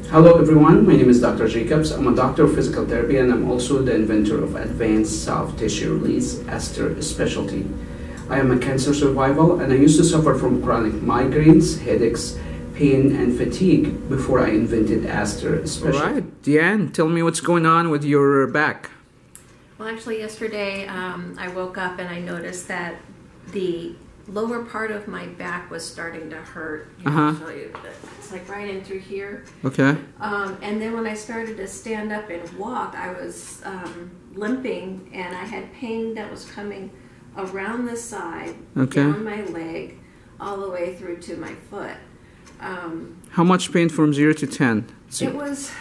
Hello everyone, my name is Dr. Jacobs. I'm a doctor of physical therapy and I'm also the inventor of advanced soft tissue release ASTR specialty. I am a cancer survivor and I used to suffer from chronic migraines, headaches, pain and fatigue before I invented ASTR specialty. All right, DeeAnn, tell me what's going on with your back. Well, actually yesterday I woke up and I noticed that the lower part of my back was starting to hurt. I'll show you. It's like right in through here. Okay. And then when I started to stand up and walk, I was limping and I had pain that was coming around the side, down my leg, all the way through to my foot. How much pain from 0 to 10? It was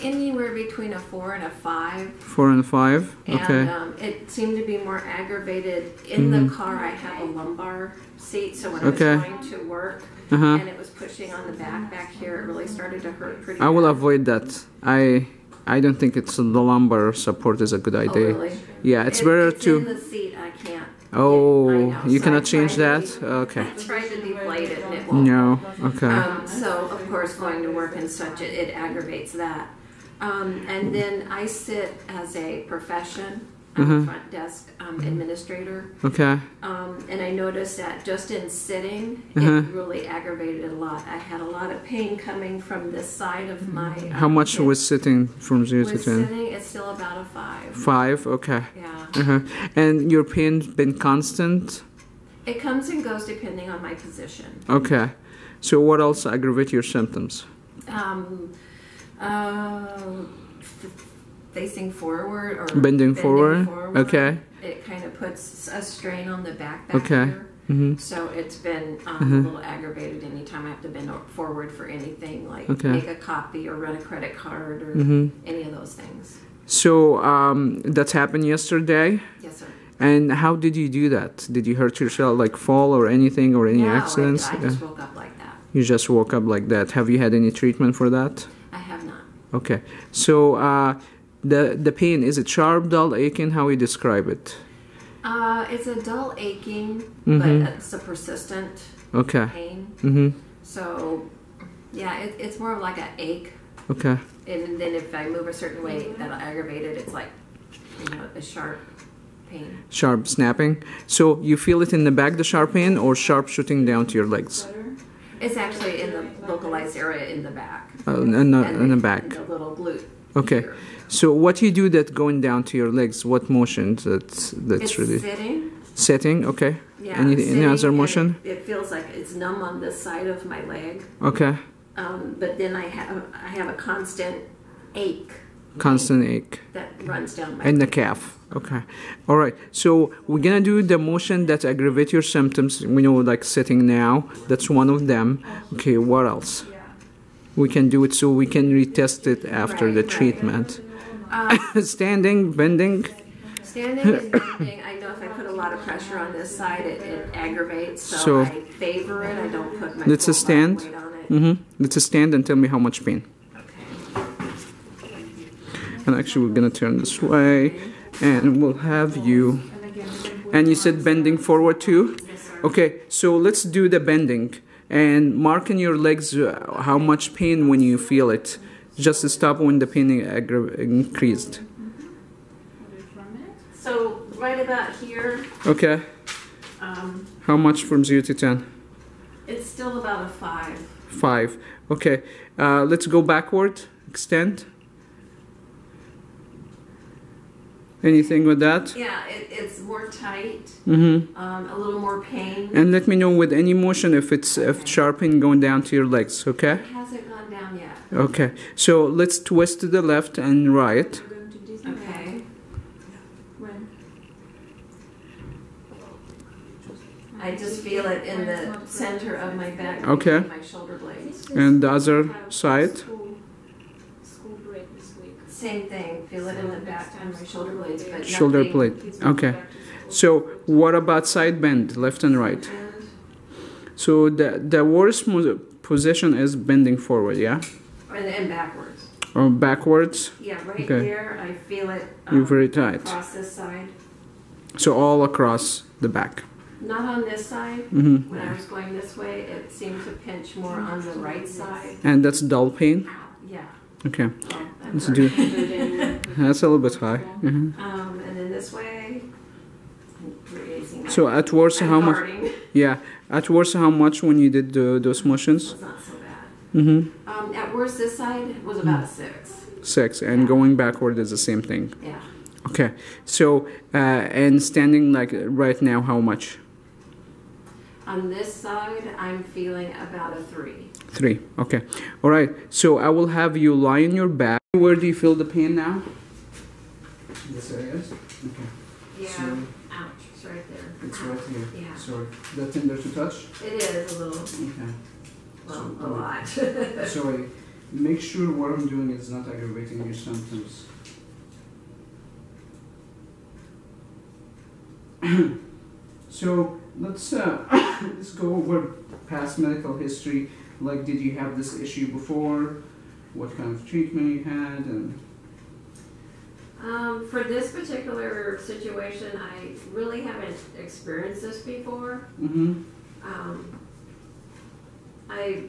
anywhere between a 4 and a 5. 4 and 5? Okay. And it seemed to be more aggravated. In the car I have a lumbar seat, so when I was going to work and it was pushing on the back here, it really started to hurt pretty bad. I will avoid that. I don't think it's the lumbar support is a good idea. Oh, really? Yeah, it's better to... in the seat, I can't. Oh, you so cannot change that? Okay. I tried to deflate it and it won't. No, okay. So, of course, going to work and such, it aggravates that. And then I sit as a profession. I'm a front desk administrator. Okay. And I noticed that just in sitting, it really aggravated it a lot. I had a lot of pain coming from this side of my... How much was sitting from 0 to 10? Sitting, it's still about a 5. 5? Okay. Yeah. And your pain been constant? It comes and goes depending on my position. Okay. So what else aggravate your symptoms? Facing forward or bending forward. Okay. It kind of puts a strain on the back here. So it's been a little aggravated anytime I have to bend forward for anything, like make a copy or run a credit card or any of those things. So that's happened yesterday? Yes, sir. And how did you do that? Did you hurt yourself, like fall or anything or any accidents? I just woke up like that. You just woke up like that. Have you had any treatment for that? I have not. Okay. So the pain, is it sharp, dull, aching? How you describe it? It's a dull aching, but it's a persistent pain. So, yeah, it's more of like an ache. Okay. And then if I move a certain way that'll aggravate it, it's like, a sharp pain. Sharp snapping. So you feel it in the back, the sharp pain, or sharp shooting down to your legs? It's actually in the localized area in the back. In the back. In the little glute. Okay. Here. So what you do that going down to your legs? What motion that's really sitting. Sitting. Okay. Yeah. Any other motion? It feels like it's numb on this side of my leg. Okay. But then I have a constant ache. Constant ache. That runs down my and the calf. Okay. All right. So we're gonna do the motion that aggravate your symptoms. We know, like sitting now. That's one of them. Okay. What else? We can do it so we can retest it after the treatment. Standing, bending. Standing and bending. I know if I put a lot of pressure on this side, it aggravates. So I favor it. I don't put my let's stand. weight on it. Let's stand and tell me how much pain. Okay. And actually, we're gonna turn this way, and we'll have you. And you said bending forward too. Okay. So let's do the bending. And mark in your legs how much pain when you feel it. Just stop when the pain increased. So right about here. Okay. How much from 0 to 10? It's still about a 5. 5. Okay. Let's go backward. Extend. Anything with that? Yeah, it's more tight. A little more pain. And let me know with any motion if sharp pain going down to your legs, okay? It hasn't gone down yet. Okay. So let's twist to the left and right. Okay. I just feel it in the center of my back. Okay. My shoulder blades. And the other side. Same thing. Feel it in the back of my shoulder blades, but shoulder blade. Okay. So what about side bend, left and right? So the worst position is bending forward, yeah? And backwards. Or backwards? Yeah, right there. I feel it. You're very tight. Across this side. So all across the back. Not on this side. When I was going this way, it seemed to pinch more on the right side. And that's dull pain? Yeah. Okay. Oh, Let's do. That's a little bit high. And then this way. So at worst, how much? Yeah. At worst, how much when you did those motions? It's not so bad. At worst, this side was about a 6. 6, and going backward is the same thing. Yeah. Okay. So and standing like right now, how much? On this side, I'm feeling about a 3. 3. Okay. All right. So I will have you lie on your back. Where do you feel the pain now? This area. Okay. Yeah. So, ouch. It's right there. it's right here. Yeah. Sorry. That tender to touch? It is a little. Okay. Well, So, a lot. Sorry. Make sure what I'm doing is not aggravating your symptoms. So let's let's go over past medical history. Like, did you have this issue before? What kind of treatment you had? And for this particular situation, I really haven't experienced this before. I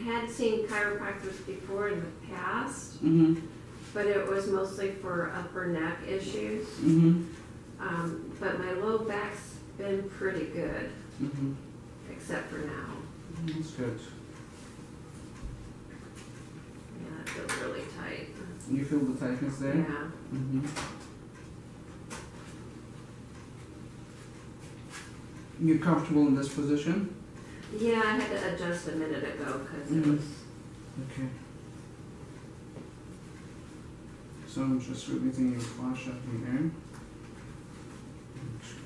had seen chiropractors before in the past, but it was mostly for upper neck issues. But my low back's been pretty good, except for now. That's good. Yeah, it feels really tight. You feel the tightness there? Yeah. You're comfortable in this position? Yeah, I had to adjust a minute ago because it was. Okay. So I'm just releasing your fascia here.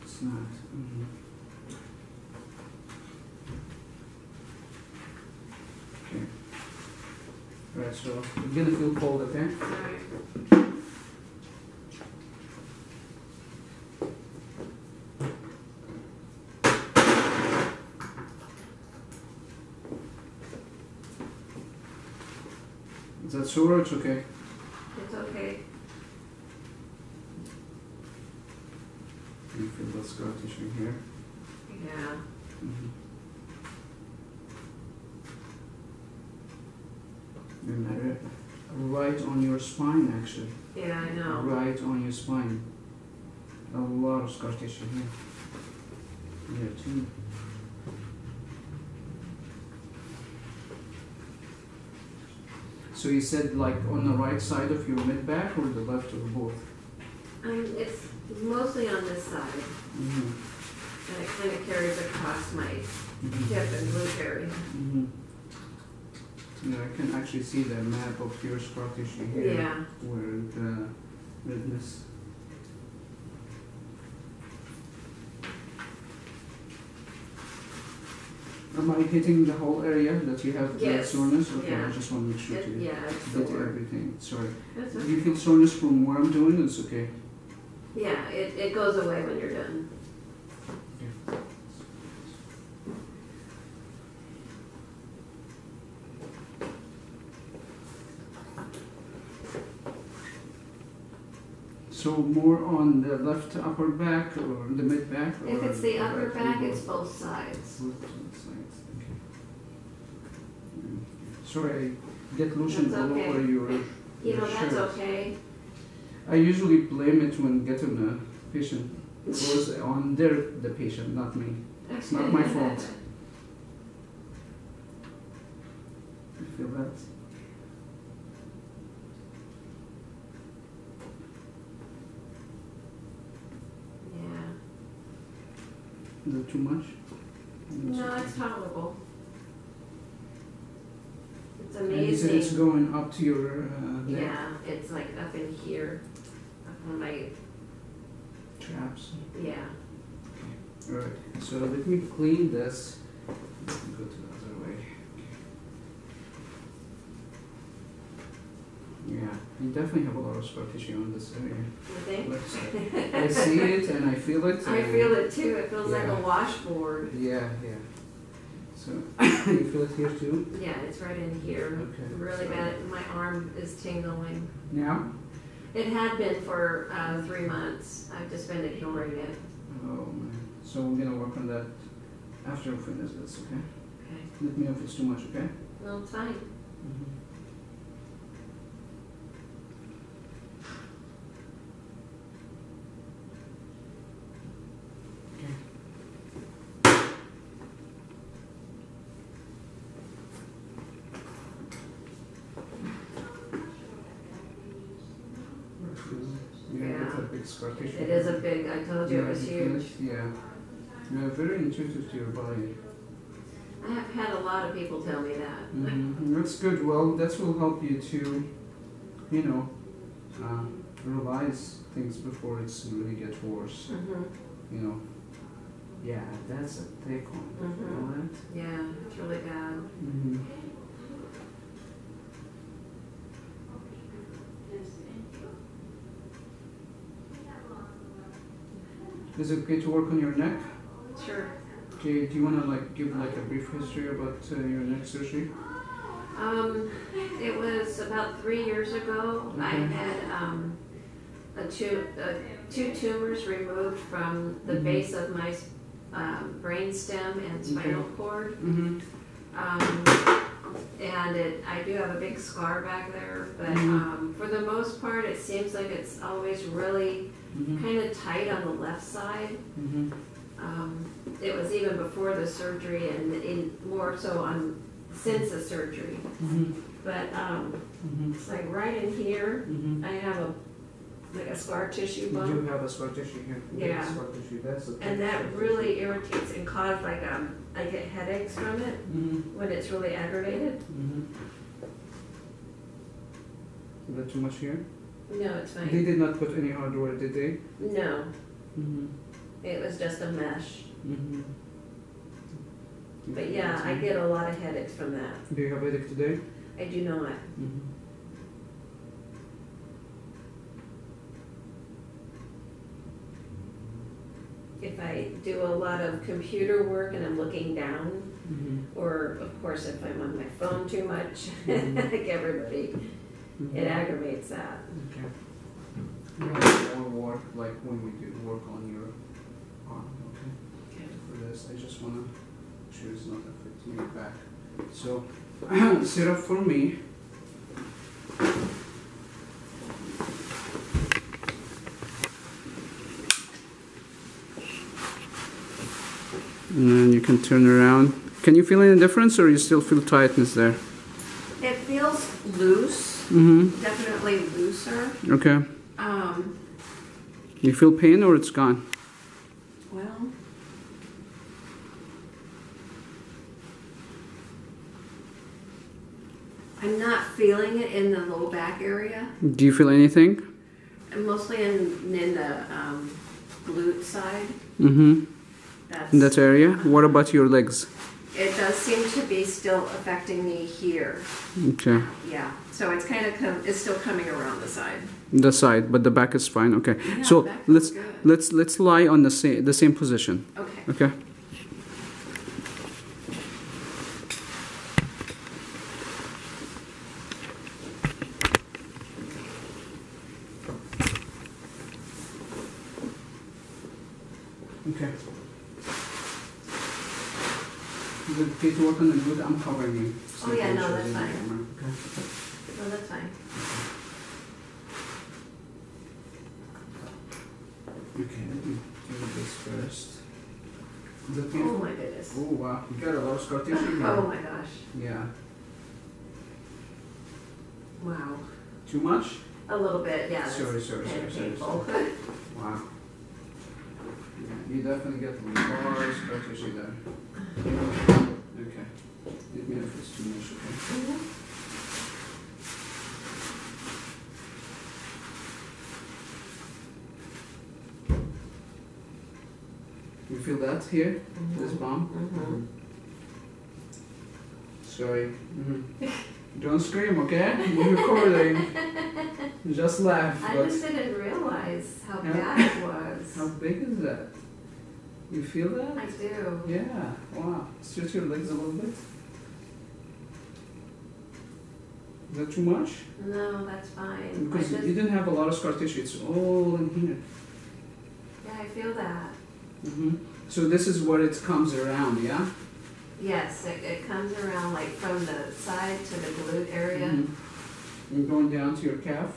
It's not. Okay. Right, so you're gonna feel cold, okay? Alright. Is that sore or it's okay? It's okay. You feel that scar tissue here? Yeah. And right on your spine, actually. Yeah, I know. Right on your spine. A lot of scar tissue here. Here too. So you said like on the right side of your mid back or the left or both? It's mostly on this side. And it kind of carries across my hip and glute area. Yeah, I can actually see the map of your scar tissue here. Yeah. Where the redness. Am I hitting the whole area that you have the soreness? Okay, Yeah. I just want to make sure to It's get sore. everything. Sorry. That's Do okay. you feel soreness from what I'm doing? It's okay. Yeah, it goes away when you're done. So more on the left upper back or the mid back? If it's the upper right, back, both? it's both sides. Both sides. Okay. Sorry, I get lotion That's all okay. over your You know, that's shirt. okay. I usually blame it when getting a patient. It was on the patient, not me. It's not my fault. You feel that? Yeah. Is it too much? No, it's tolerable. It's And you said it's amazing. going up to your neck Yeah, it's like up in here, up on my, traps. yeah. Alright, so let me clean this. Go to the other way. Yeah, you definitely have a lot of scar tissue on this area. You think? Left side. I see it and I feel it. I feel it too. It feels like Yeah. a washboard. Yeah. So, you feel it here too? Yeah, it's right in here. Okay, Really so- bad. My arm is tingling. Now? It had been for 3 months. I've just been ignoring it. Oh man. So we're gonna work on that after we finish this, okay? Okay. Let me know if it's too much, okay? No, it's fine. Mm-hmm. scar tissue. It is a big, I told you it was huge. Yeah. Yeah, very intuitive to your body. I have had a lot of people tell me that. That's good. Well, that will help you to, you know, revise things before it's really gets worse. You know. Yeah, that's a thick one. You know that? Yeah, it's really bad. Is it okay to work on your neck? Sure. Okay, do you want to like give like a brief history about your neck surgery? It was about 3 years ago. I had two tumors removed from the base of my brain stem and spinal cord. And I do have a big scar back there, but for the most part, it seems like it's always really kind of tight on the left side. It was even before the surgery, and more so on since the surgery. But it's like right in here, I have like a scar tissue bump. You do have a scar tissue here. Yeah. Scar tissue. That's a And that really irritates and causes like I get headaches from it when it's really aggravated. Is that too much here? No, it's fine. They did not put any hardware, did they? No. It was just a mesh. But yeah, I get a lot of headaches from that. Do you have headache today? I do not. If I do a lot of computer work and I'm looking down, or of course if I'm on my phone too much, like everybody, it aggravates that. More work, like when we do work on your arm, okay? For this, I just want to make sure it's not affecting your back. So, sit up for me. And then you can turn around. Can you feel any difference, or you still feel tightness there? It feels loose, definitely looser. Okay. You feel pain, or it's gone? Well, I'm not feeling it in the low back area. Do you feel anything? Mostly in the glute side. In that area? What about your legs? It does seem to be still affecting me here. Okay. Yeah. So it's kind of it's still coming around the side. The side, but the back is fine. Okay. Yeah, so the back let's is good. let's lie on the same position. Okay. Okay. Okay. Is it okay to work on the glute? I'm covering you. Oh yeah, no, that's fine. Okay. No, that's fine. Okay, let me do this first. Is that Oh beautiful? my goodness. Oh wow, you got a lot of scar tissue here. Oh my gosh. Yeah. Wow. Too much? A little bit, yeah. that's Sorry. kind of painful. Wow. Yeah, you definitely get a lot of scar tissue there. Okay. Let me know if it's too much, okay? You feel that here? This bump? Sorry. Don't scream, okay? We're recording. Just laugh. I but just didn't realize how bad it was. how big is that? You feel that? I do. Yeah. Wow. Stretch your legs a little bit. Is that too much? No, that's fine. Because you didn't have a lot of scar tissue. It's all in here. Yeah, I feel that. So this is where it comes around, yeah? Yes, it comes around like from the side to the glute area. You're going down to your calf?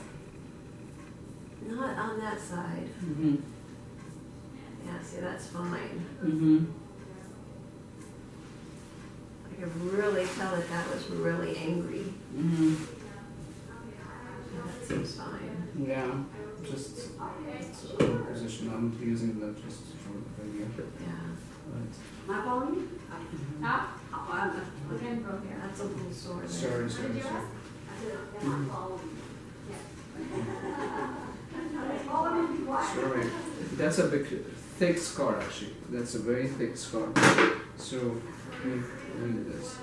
Not on that side. Yeah, see, that's fine. I could really tell that was really angry. Yeah, that seems fine. Yeah. Just position. I'm using that just for the video. Yeah. Right. That's a little sore there. Sorry. Sorry. That's a big, thick scar actually. That's a very thick scar. So, let me do this.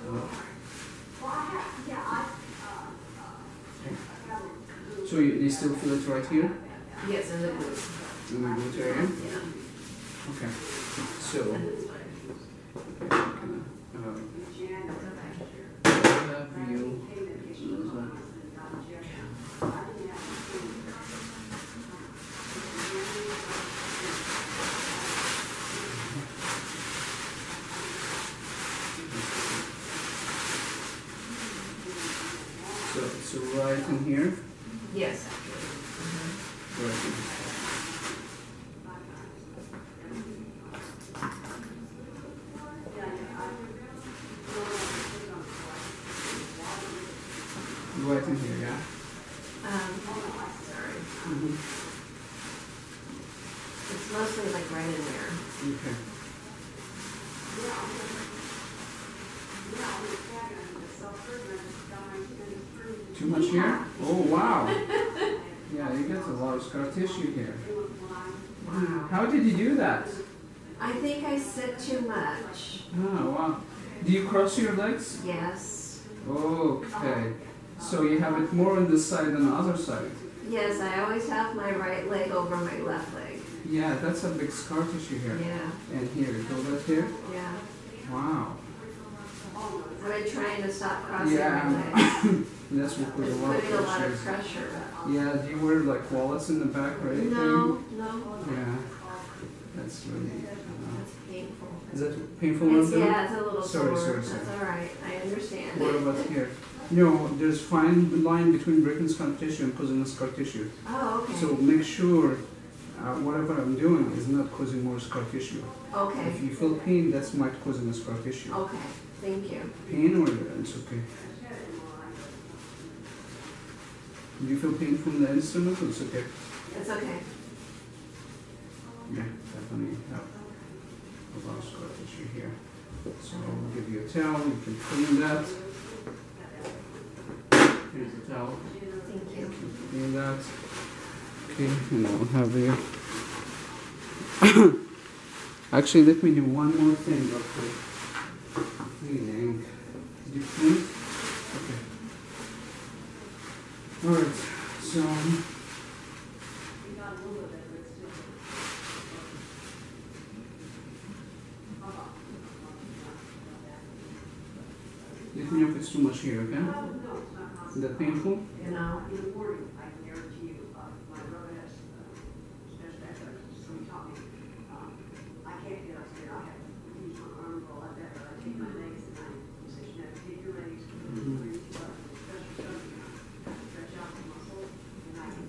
So you still feel it right here? Yes, in the glutes. In the glute area? Yeah. Okay. So, have you so right in here? Yes, actually. Right in here. Right in here, yeah? Sorry. It's mostly like right in there. Okay. Too much here? Oh, wow. Yeah, you got a lot of scar tissue here. Wow. How did you do that? I think I sit too much. Oh, wow. Do you cross your legs? Yes. Okay. So you have it more on this side than the other side? Yes, I always have my right leg over my left leg. Yeah, that's a big scar tissue here. Yeah. And here, go that here? Yeah. Wow. I've been trying to stop crossing my legs. That's what put It's a lot of putting a lot of pressure. pressure. Yeah, do you wear like wallets in the back or anything? No. Yeah. That's really... That's painful. is that painful? Yeah, it's a little Sorry. sore. That's all right. I understand. What about here? No, there's fine line between breaking scar tissue and causing a scar tissue. Oh, okay. So make sure whatever I'm doing is not causing more scar tissue. Okay. If you feel pain, that's might causing a scar tissue. Okay. Thank you. Pain or it's okay. Do you feel pain from the instrument or it's okay? It's okay. Yeah, definitely have a lot of scar tissue here. So I'll give you a towel, you can clean that. Here's the towel. Thank you. Clean that. Okay, and I'll have you. Actually, let me do one more thing real quick. Cleaning. Did you clean? Okay. Alright, so let me know if it's too much here, okay? Is that painful? No.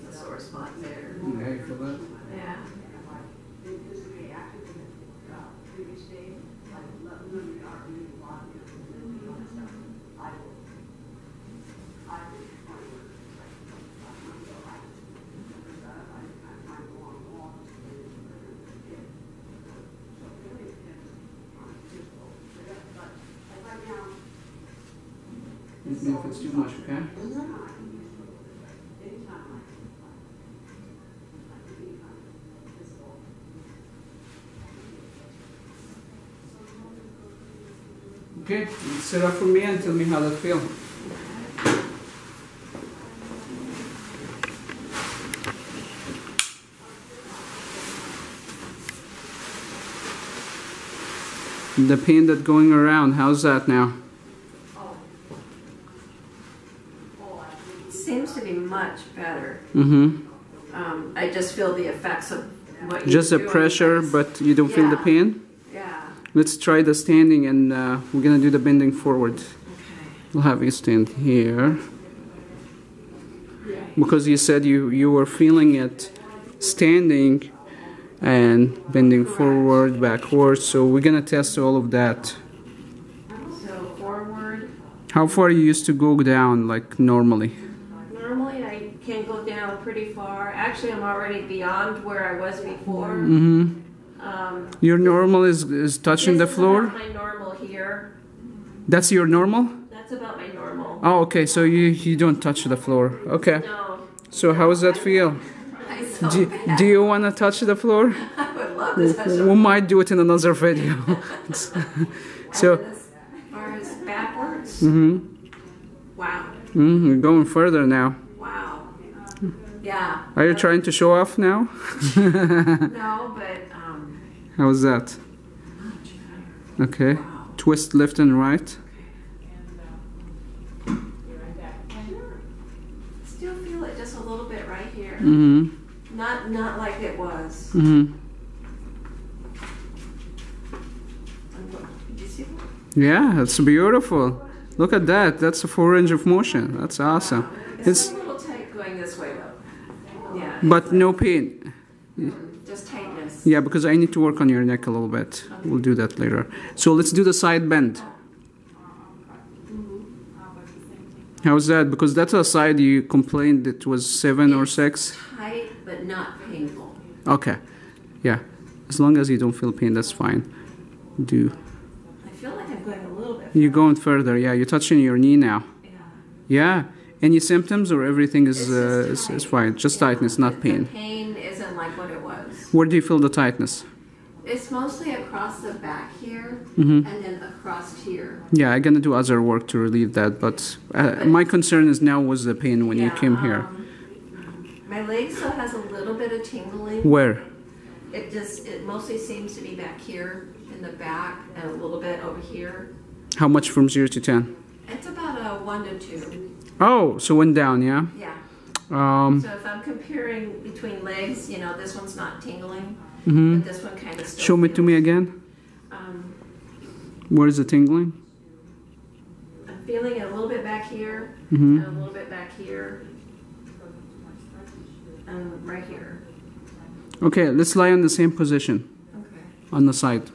It's a sore spot there. Yeah, you feel that? Yeah. Let me know if it's too much, okay? Okay, sit up for me and tell me how that feels. The pain that's going around, how's that now? Seems to be much better. Mm-hmm. I just feel the effects of what Just the doing. pressure, but you don't feel the Yeah. pain? Yeah. Let's try the standing and we're gonna do the bending forward. Okay. I'll have you stand here. Because you said you were feeling it standing and bending forward, backwards, so we're gonna test all of that. So forward. How far you used to go down, like normally? Normally I can go down pretty far. Actually, I'm already beyond where I was before. Your normal is touching the floor? This is about my normal here. That's your normal? That's about my normal. Oh, okay, so you don't touch the floor. Okay. No. So how does that feel? Do you want to touch the floor? I would love to touch We might do it in another video. So. As far as backwards? Wow. We're going further now. Wow. Yeah. Are you trying to show off now? No, but How's that? Okay. wow. Twist left and right. Still feel it just a little bit right here. Not like it was. Did you see that? Yeah, that's beautiful. Look at that. That's a full range of motion. That's awesome. Wow. It's a little tight going this way though. Yeah. But no pain. Just tightness. Yeah, because I need to work on your neck a little bit. Okay. We'll do that later. So let's do the side bend. How's that? Because that's a side you complained it was 7 or 6. Tight, but not painful. Okay. Yeah. As long as you don't feel pain, that's fine. I feel like I'm going a little bit. You're going further. Yeah, you're touching your knee now. Yeah. Yeah. Any symptoms or everything is It's just is fine? Just tightness, not pain. The pain isn't like what it was. Where do you feel the tightness? It's mostly across the back here and then across here. Yeah, I'm gonna do other work to relieve that, but my concern is now was the pain when you came here. My leg still has a little bit of tingling. Where? It mostly seems to be back here in the back and a little bit over here. How much from 0 to 10? It's about a 1 to 2. Oh, so went down, yeah? Yeah. So if I'm comparing between legs, you know, this one's not tingling, but this one kind of still show it to me again. Where's the tingling? I'm feeling it a little bit back here, and a little bit back here, and right here. Okay, let's lie on the same position. Okay. On the side.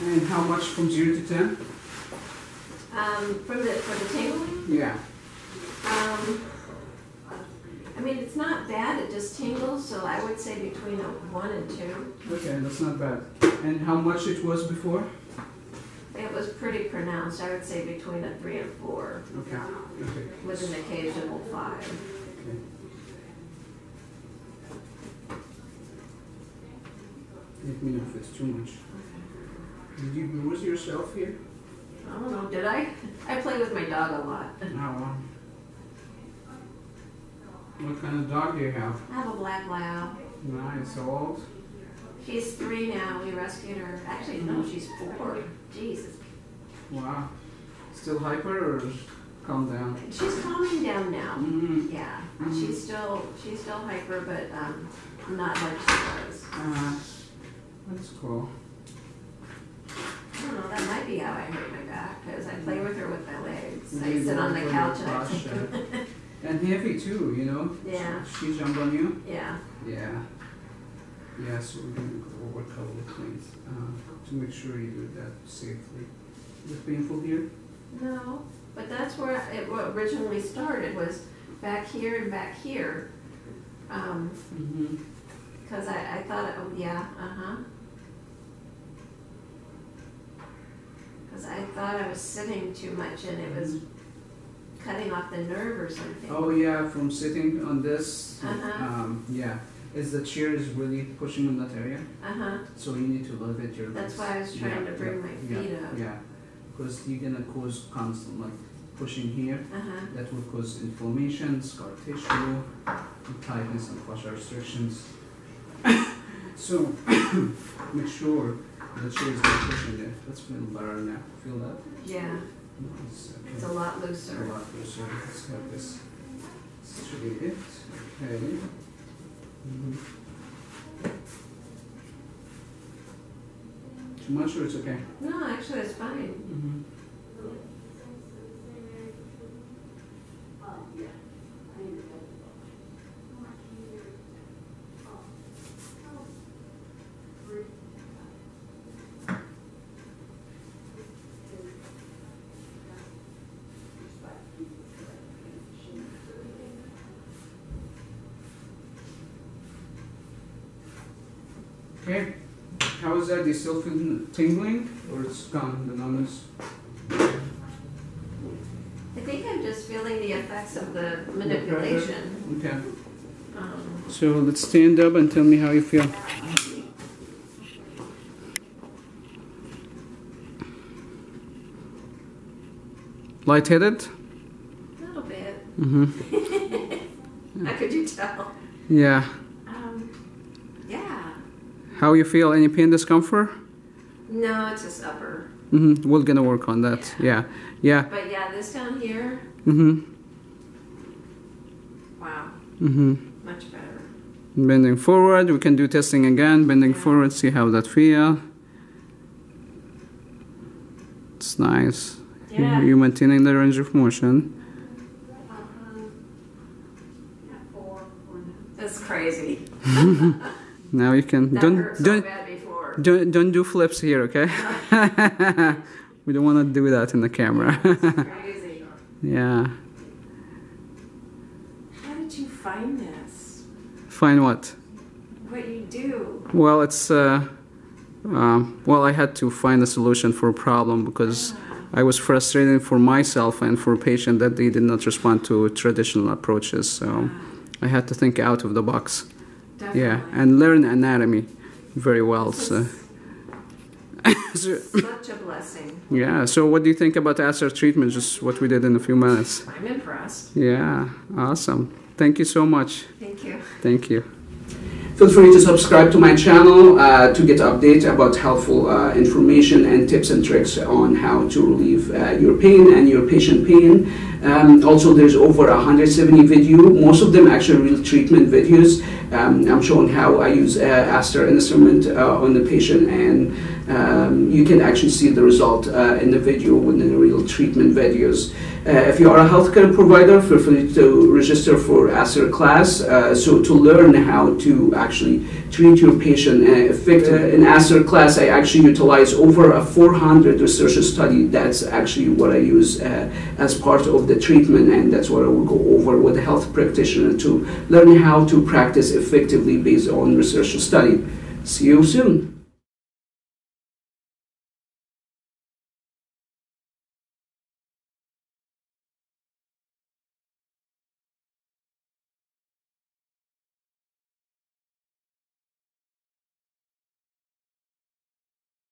And how much from 0 to 10? For the tingling, Yeah. I mean, it's not bad, it just tingles, so I would say between a 1 and 2. Okay, that's not bad. And how much it was before? It was pretty pronounced, I would say between a 3 and 4, Okay. Okay. with an occasional 5. Okay. Let me know if it's too much. Did you bruise yourself here? I don't know, did I? I play with my dog a lot. Oh. What kind of dog do you have? I have a black lab. Nice. How old? She's 3 now, we rescued her. Actually, no, she's 4. Jesus. Wow. Still hyper or calm down? She's calming down now. Yeah, Mhm. she's still hyper, but not like she was. That's cool. I don't know, that might be how I hurt my back, because I play with her with my legs. I Maybe sit on the over couch and I posture. And heavy too, you know? Yeah. She jumped on you? Yeah. Yeah. Yeah, so we're going to go over a couple of things to make sure you do that safely. Is it painful here? No, but that's where it originally started, was back here and back here. Because I thought, oh yeah, because I thought I was sitting too much and it was cutting off the nerve or something. Oh yeah, from sitting on this, Uh-huh. is the chair is really pushing on that area, Uh-huh. so you need to elevate your legs. That's why I was trying to bring my feet up. Yeah, because you're gonna cause constant like pushing here. Uh-huh. That will cause inflammation, scar tissue, tightness, and fascia restrictions. So make sure the chair is not pushing there. Let's feel better now. Feel that? Yeah, Nice. Okay. it's a lot A looser. lot looser. Let's have this straight it. Okay. Too much or it's okay? No, actually it's fine. Okay. How is that? Do you still feel tingling, or it's gone, the numbness? I think I'm just feeling the effects of the manipulation. Okay. So let's stand up and tell me how you feel. Lightheaded? A little bit. Mm-hmm. How could you tell? Yeah. Yeah. How you feel? Any pain, discomfort? No, it's just upper. Mm-hmm. We're gonna work on that. Yeah. Yeah. But yeah, this down here. Mm-hmm. Wow. Mm-hmm. Much better. Bending forward. We can do testing again. Bending forward. See how that feel. It's nice. Yeah. You're maintaining the range of motion. That's crazy. Now you can That hurt so bad before. don't do flips here, okay? We don't want to do that in the camera. That's crazy. Yeah. How did you find this? Find what? What you do? Well, it's well, I had to find a solution for a problem because I was frustrated for myself and for a patient that they did not respond to traditional approaches. So I had to think out of the box. Definitely. Yeah, and learn anatomy very well. So. Such a blessing. Yeah, so what do you think about ASTR treatment, just what we did in a few minutes? I'm impressed. Yeah, awesome. Thank you so much. Thank you. Thank you. Feel free to subscribe to my channel to get updates about helpful information and tips and tricks on how to relieve your pain and your patient pain. Also, there's over 170 videos, most of them actually real treatment videos. I'm showing how I use ASTR instrument on the patient, and you can actually see the result in the video within the real treatment videos. If you are a healthcare provider, feel free to register for ASTR class so to learn how to actually treat your patient effectively. In ASTR class, I actually utilize over a 400 research study. That's actually what I use as part of the treatment, and that's what I will go over with a health practitioner to learn how to practice effectively based on research study. See you soon.